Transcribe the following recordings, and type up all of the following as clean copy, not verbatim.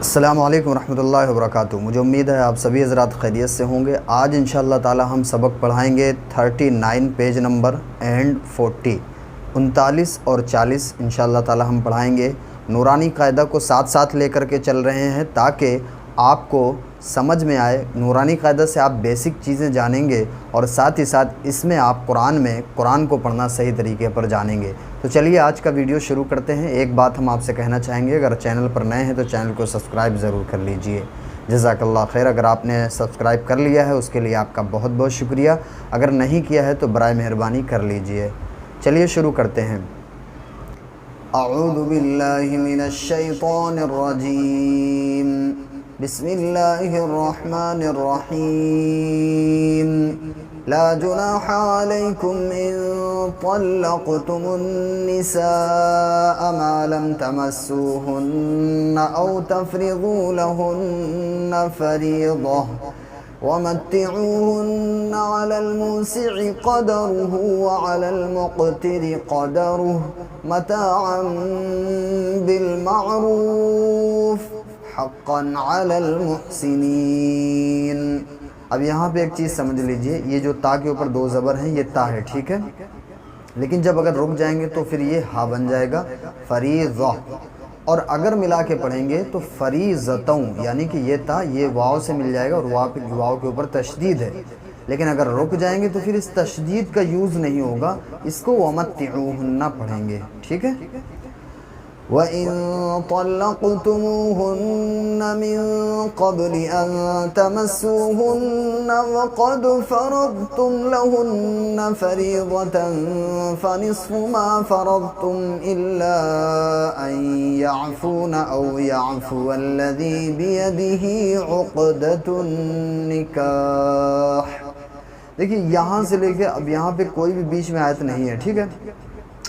अस्सलामु अलैकुम रहमतुल्लाहि व बरकातुहू। मुझे उम्मीद है आप सभी हज़रात खैरियत से होंगे। आज इंशाअल्लाह ताला हम सबक पढ़ाएंगे 39 पेज नंबर एंड 40 39 और 40 इंशाअल्लाह ताला हम पढ़ाएंगे। नूरानी कायदा को साथ साथ लेकर के चल रहे हैं ताकि आपको समझ में आए। नूरानी कायदा से आप बेसिक चीज़ें जानेंगे और साथ ही साथ इसमें आप कुरान को पढ़ना सही तरीके पर जानेंगे। तो चलिए आज का वीडियो शुरू करते हैं। एक बात हम आपसे कहना चाहेंगे, अगर चैनल पर नए हैं तो चैनल को सब्सक्राइब ज़रूर कर लीजिए। जज़ाकल्लाह खैर। अगर आपने सब्सक्राइब कर लिया है उसके लिए आपका बहुत बहुत शुक्रिया। अगर नहीं किया है तो बराए मेहरबानी कर लीजिए। चलिए शुरू करते हैं। अऊज़ु बिल्लाहि मिनश शैतानिर रजीम। बिस्मिल्लाहिर्रहमानिर्रहीम। ला जुनाहा अलैकुम इन तल्लक़्तुमुन निसाअ मा लम तमस्सूहुन्ना औ तफ़रिज़ू लहुन्ना फ़रीज़ह वमत्तिऊहुन्ना अलल मुसिअ क़दरुहु व अलल मुक़तिरि क़दरुहु मताअन बिल मअरूफ़ हक़्क़न अलल मुहसिनीन। अब यहाँ पे एक चीज़ समझ लीजिए, ये जो ता के ऊपर दो ज़बर हैं ये ता है, ठीक है, लेकिन जब अगर रुक जाएंगे तो फिर ये हा बन जाएगा फरीज़ा। और अगर मिला के पढ़ेंगे तो फरीज़तों, यानी कि ये ता ये वाव से मिल जाएगा और वाव के ऊपर तशदीद है। लेकिन अगर रुक जाएंगे तो फिर इस तशदीद का यूज़ नहीं होगा, इसको वमत्तिऊहुन्ना पढ़ेंगे, ठीक है। वइन तल्लक़्तुमूहुन्न मिन क़ब्लि अन तमस्सूहुन्न वक़द फ़रज़्तुम लहुन्न फ़रीज़तन फ़निस्फ़ु मा फ़रज़्तुम इल्ला अन यअफ़ून औ यअफ़ुवल्लज़ी बियदिही उक़दतुन निकाह। देखिए यहाँ से लेके अब यहाँ पे कोई भी बीच में आयत नहीं है, ठीक है,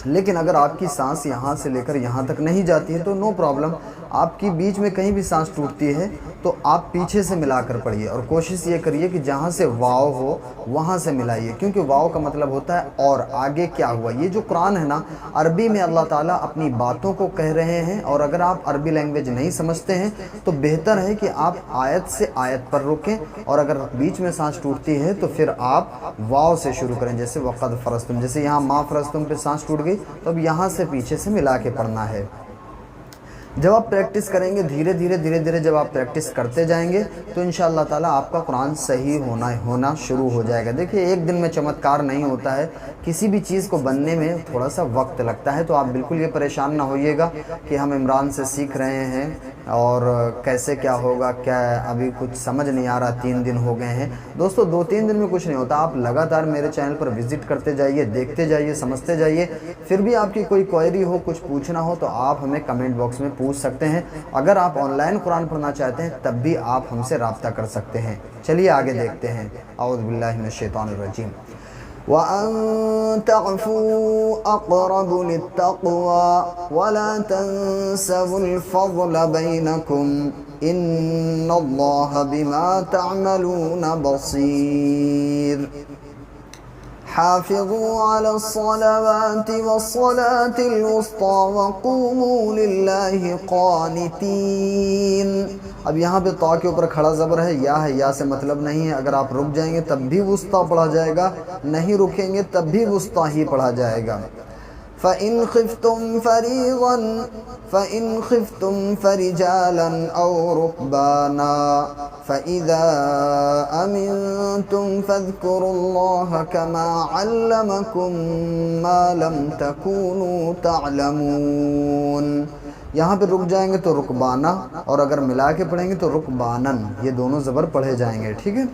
लेकिन अगर आपकी सांस यहाँ से लेकर यहाँ तक नहीं जाती है तो नो प्रॉब्लम। आपकी बीच में कहीं भी सांस टूटती है तो आप पीछे से मिलाकर पढ़िए और कोशिश ये करिए कि जहाँ से वाव हो वहाँ से मिलाइए, क्योंकि वाव का मतलब होता है और आगे क्या हुआ। ये जो कुरान है ना, अरबी में अल्लाह ताला अपनी बातों को कह रहे हैं, और अगर आप अरबी लैंग्वेज नहीं समझते हैं तो बेहतर है कि आप आयत से आयत पर रुकें, और अगर बीच में सांस टूटती है तो फिर आप वाव से शुरू करें। जैसे वक़द फ़रज़्तुम, जैसे यहाँ मा फ़रज़्तुम पे सांस टूट गई तो अब यहाँ से पीछे से मिला के पढ़ना है। जब आप प्रैक्टिस करेंगे धीरे धीरे जब आप प्रैक्टिस करते जाएंगे तो इंशाअल्लाह ताला आपका कुरान सही होना शुरू हो जाएगा। देखिए एक दिन में चमत्कार नहीं होता है, किसी भी चीज़ को बनने में थोड़ा सा वक्त लगता है। तो आप बिल्कुल ये परेशान ना होइएगा कि हम इमरान से सीख रहे हैं और कैसे क्या होगा, क्या अभी कुछ समझ नहीं आ रहा, 3 दिन हो गए हैं। दोस्तों 2-3 दिन में कुछ नहीं होता। आप लगातार मेरे चैनल पर विजिट करते जाइए, देखते जाइए, समझते जाइए। फिर भी आपकी कोई क्वेरी हो, कुछ पूछना हो तो आप हमें कमेंट बॉक्स में पूछ सकते हैं। अगर आप ऑनलाइन कुरान पढ़ना चाहते हैं तब भी आप हमसे राब्ता कर सकते हैं। चलिए आगे देखते हैं। औज़ु बिल्लाहि मिनश शैतानिर रजीम। व अन तअफ़ू अक़रबु लित्तक़वा वला तंसवुल फ़ज़्ल बैनकुम इन्नल्लाह बिमा तअमलून बसीर। हाफ़िज़ू अलस्सलावाति वस्सलातिल वुस्ता वक़ूमू लिल्लाहि क़ानितीन। अब यहाँ पे ता के ऊपर खड़ा ज़बर है, या से मतलब नहीं है। अगर आप रुक जाएंगे तब भी वुस्ता पढ़ा जाएगा, नहीं रुकेंगे तब भी वुस्ता ही पढ़ा जाएगा। फ़इन ख़िफ़्तुम फ़रिजालन औ रुकबाना फ़इज़ा अमिनतुम फ़ज़्कुरुल्लाह कमा अल्लमकुम मा लम तकूनू तअलमून। यहाँ पे रुक जाएंगे तो रुकबाना, और अगर मिला के पढ़ेंगे तो रुकबानन, ये दोनों ज़बर पढ़े जाएंगे, ठीक है।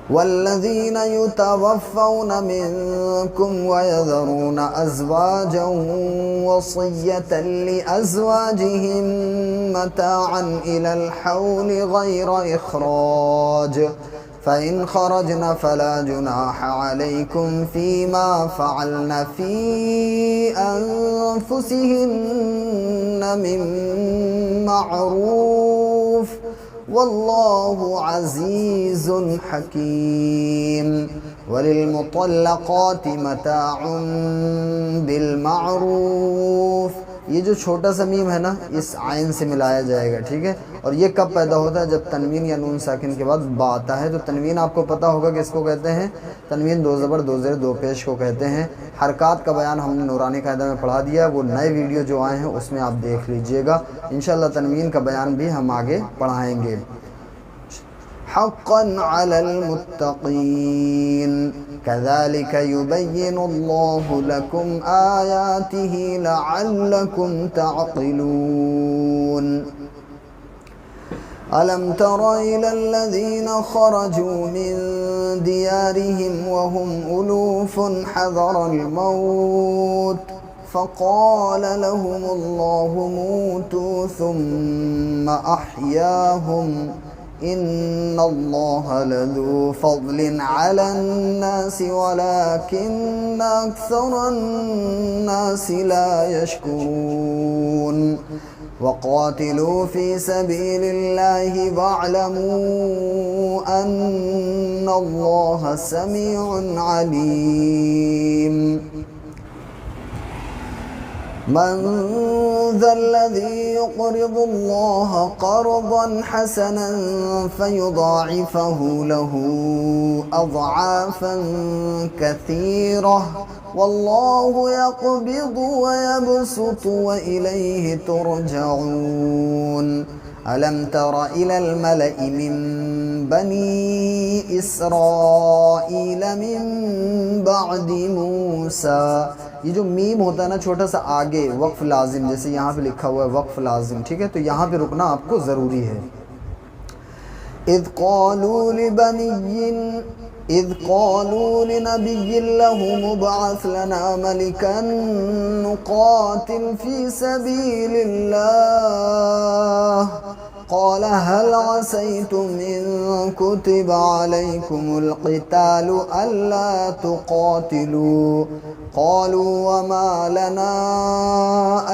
वल्लज़ीना युतवफ़्फ़ौना मिनकुम वयज़रूना अज़वाजन वसिय्यतन लिअज़वाजिहिम मताअन इलल हौलि ग़ैरा इख़राज फ़इन ख़रजन फ़ला जुनाह अलैकुम फ़ीमा फ़अल्न फ़ी अन्फ़ुसिहिन्न मिन मअरूफ़ वल्लाहु अज़ीज़ुन हकीम। वलिलमुतल्लक़ाति मताउन बिल मअरूफ़ ये जो छोटा सा मीम है ना, इस आयन से मिलाया जाएगा, ठीक है। और ये कब पैदा होता है? जब तनवीन या नून साकिन के बाद बा आता है। तो तनवीन आपको पता होगा कि इसको कहते हैं तनवीन दो ज़बर दो ज़ेर दो पेश को कहते हैं। हरकात का बयान हमने नूरानी कायदा में पढ़ा दिया, वो नए वीडियो जो आए हैं उसमें आप देख लीजिएगा। इंशाअल्लाह तनवीन का बयान भी हम आगे पढ़ाएंगे। हक़्क़न अलल मुत्तक़ीन कज़ालिक युबय्यिनुल्लाहु लकुम आयातिही लअल्लकुम तअक़िलून। अलम तरा इलल्लज़ीन ख़रजू मिन दियारिहिम वहुम उलूफ़ुन हज़रल मौत फ़क़ाल लहुमुल्लाहु मूतू सुम्मा अहयाहुम इन्नल्लाह लज़ू फ़ज़लिन अलन्नासि वलाकिन्न अक्सरन्नासि ला यशकुरून। वक़ातिलू फ़ी सबीलिल्लाहि वअलमू अन्नल्लाह समीउन अलीम। मन ज़ल्लज़ी युक़रिज़ुल्लाह क़र्ज़न हसनन फ़युज़ाइफ़हु लहू अज़आफ़न कसीरह वल्लाहु यक़बिज़ु व यबसुतु व इलैहि तुरजऊन। अलम तरा इलल मलइ मिन बनी इसराईल मिन बअदि मूसा। ये जो मीम होता है ना छोटा सा आगे वक्फ लाजिम, जैसे यहाँ पे लिखा हुआ है वक्फ लाजिम, ठीक है। तो यहाँ पे रुकना आपको ज़रूरी है। इज़ क़ालू लिनबिय्यिन लहु मुबअस लना मलिकन नुक़ातिल फ़ी सबीलिल्लाह क़ाल हल असैतुम इन कुतिबा अलैकुमुल क़ितालु अल्ला तुक़ातिलू क़ालू वमा लना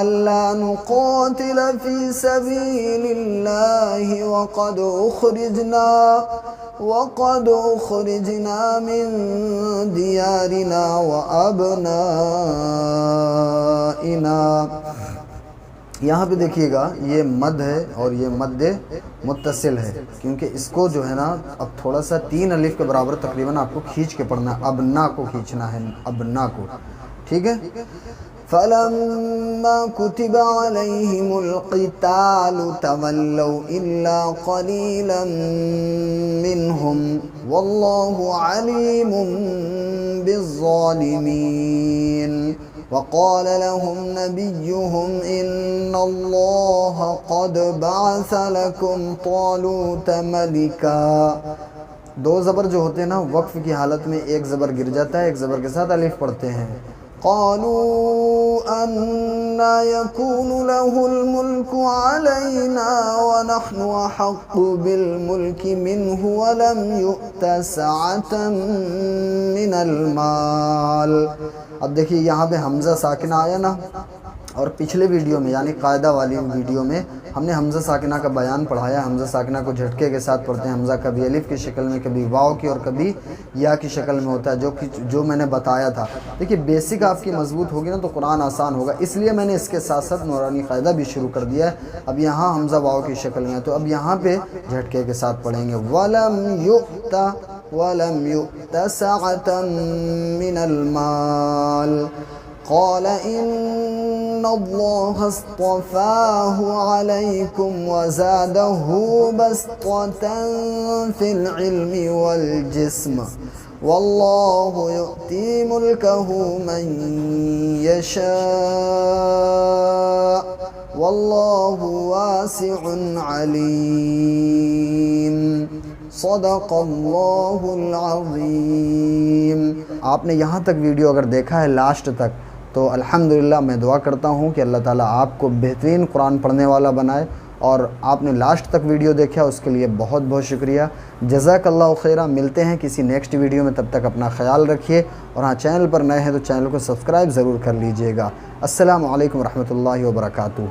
अल्ला नुक़ातिल फ़ी सबीलिल्लाहि वक़द उख़रिजना मिन दियारिना व अबनाइना। यहाँ पे देखिएगा ये मद है और ये मद मुत्तसिल है, क्योंकि इसको जो है ना अब थोड़ा सा 3 अलिफ के बराबर तकरीबन आपको खींच के पढ़ना है। अबना को खींचना है, अबना को, ठीक है। फलम्मा कुतिबा अलैहिमुल क़ितालु तवल्लौ इल्ला क़लीलन मिनहुम वल्लाहु अलीमुम बिज़्ज़ालिमीन। वक़ाल लहुम नबियुहुम इन्नल्लाह क़द बअस लकुम तालूत मलिका। 2 ज़बर जो होते हैं ना वक्फ की हालत में एक ज़बर गिर जाता है, एक ज़बर के साथ अलिफ पढ़ते हैं। क़ालू अन्ना यकूनु लहुल मुल्कु अलैना व नहनु अहक्कु बिल मुल्कि मिन्हु व लम युअत सअतन मिनल माल। अब देखिए यहाँ पे हमज़ा साकिना आया ना, और पिछले वीडियो में यानी कायदा वाली वीडियो में हमने हमज़ा साकिना का बयान पढ़ाया। हमज़ा साकिना को झटके के साथ पढ़ते हैं। हमज़ा कभी अलिफ की शक्ल में, कभी वाव की और कभी या की शक्ल में होता है, जो मैंने बताया था। देखिए बेसिक आपकी मजबूत होगी ना तो कुरान आसान होगा, इसलिए मैंने इसके साथ साथ नूरानी कायदा भी शुरू कर दिया है। अब यहाँ हमज़ा वाव की शक्ल में है, तो अब यहाँ पे झटके के साथ पढ़ेंगे। वलम युअत सअतन मिनल माल क़ाल इन्नल्लाह अस्तफ़ाहु अलैकुम व ज़ादहु बस्ततन फ़िल इल्मि वल जिस्म वल्लाहु युअती मुल्कहु मन यशा वल्लाहु वासिउन अलीम। सदक़ल्लाहुल अज़ीम। आपने यहाँ तक वीडियो अगर देखा है लास्ट तक तो अल्हम्दुलिल्लाह मैं दुआ करता हूँ कि अल्लाह ताला आपको बेहतरीन कुरान पढ़ने वाला बनाए। और आपने लास्ट तक वीडियो देखा उसके लिए बहुत बहुत शुक्रिया। जज़ाकल्लाहु खैरा। मिलते हैं किसी नेक्स्ट वीडियो में, तब तक अपना ख्याल रखिए। और हाँ, चैनल पर नए हैं तो चैनल को सब्सक्राइब ज़रूर कर लीजिएगा। अस्सलामु अलैकुम रहमतुल्लाहि व बरकातुहू।